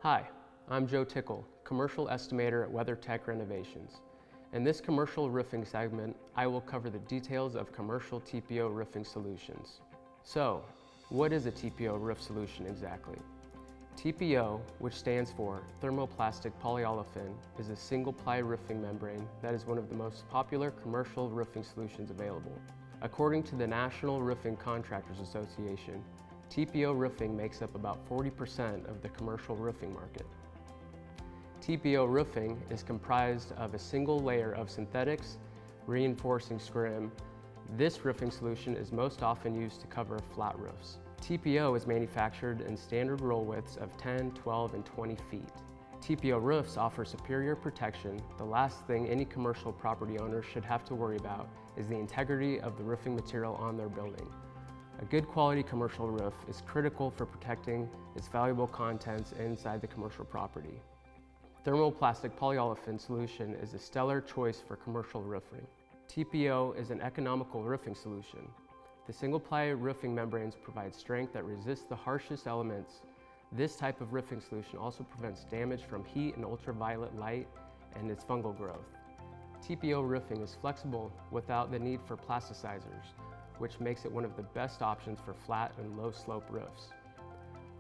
Hi, I'm Joe Tickle, Commercial Estimator at WeatherTech Renovations. In this commercial roofing segment, I will cover the details of commercial TPO roofing solutions. So, what is a TPO roof solution exactly? TPO, which stands for Thermoplastic Polyolefin, is a single-ply roofing membrane that is one of the most popular commercial roofing solutions available. According to the National Roofing Contractors Association, TPO roofing makes up about 40% of the commercial roofing market. TPO roofing is comprised of a single layer of synthetics, reinforcing scrim. This roofing solution is most often used to cover flat roofs. TPO is manufactured in standard roll widths of 10, 12, and 20 feet. TPO roofs offer superior protection. The last thing any commercial property owner should have to worry about is the integrity of the roofing material on their building. A good quality commercial roof is critical for protecting its valuable contents inside the commercial property. Thermoplastic polyolefin solution is a stellar choice for commercial roofing. TPO is an economical roofing solution. The single-ply roofing membranes provide strength that resists the harshest elements. This type of roofing solution also prevents damage from heat and ultraviolet light and its fungal growth. TPO roofing is flexible without the need for plasticizers, which makes it one of the best options for flat and low-slope roofs.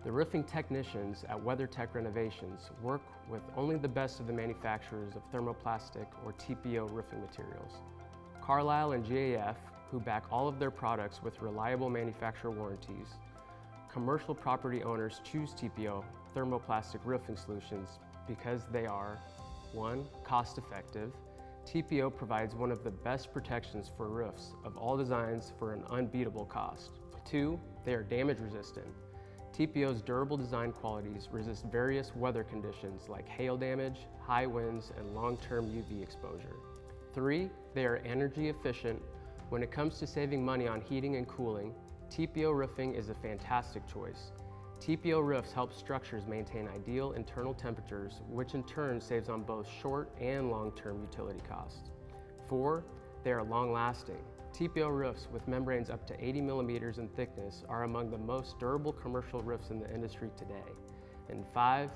The roofing technicians at WeatherTech Renovations work with only the best of the manufacturers of thermoplastic or TPO roofing materials. Carlisle and GAF, who back all of their products with reliable manufacturer warranties. Commercial property owners choose TPO thermoplastic roofing solutions because they are 1. Cost-effective. TPO provides one of the best protections for roofs of all designs for an unbeatable cost. 2. They are damage resistant. TPO's durable design qualities resist various weather conditions like hail damage, high winds, and long-term UV exposure. 3. They are energy efficient. When it comes to saving money on heating and cooling, TPO roofing is a fantastic choice. TPO roofs help structures maintain ideal internal temperatures, which in turn saves on both short and long-term utility costs. 4. They are long-lasting. TPO roofs with membranes up to 80 millimeters in thickness are among the most durable commercial roofs in the industry today. And 5.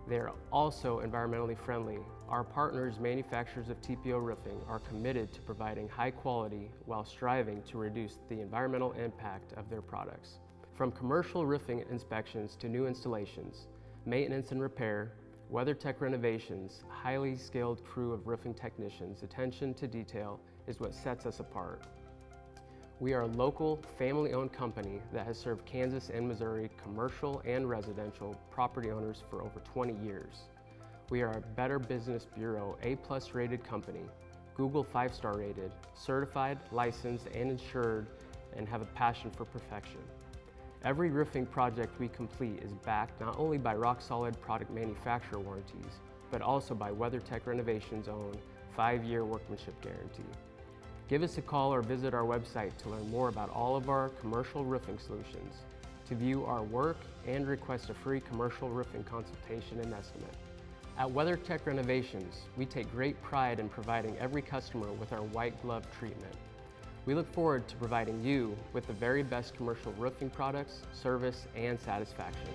They are also environmentally friendly. Our partners, manufacturers of TPO roofing, are committed to providing high quality while striving to reduce the environmental impact of their products. From commercial roofing inspections to new installations, maintenance and repair, WeatherTech Renovations' highly skilled crew of roofing technicians' attention to detail is what sets us apart. We are a local, family-owned company that has served Kansas and Missouri commercial and residential property owners for over 20 years. We are a Better Business Bureau A+ rated company, Google 5-star rated, certified, licensed, and insured, and have a passion for perfection. Every roofing project we complete is backed not only by rock-solid product manufacturer warranties, but also by WeatherTech Renovations' own 5-year workmanship guarantee. Give us a call or visit our website to learn more about all of our commercial roofing solutions, to view our work, and request a free commercial roofing consultation and estimate. At WeatherTech Renovations, we take great pride in providing every customer with our white glove treatment. We look forward to providing you with the very best commercial roofing products, service, and satisfaction.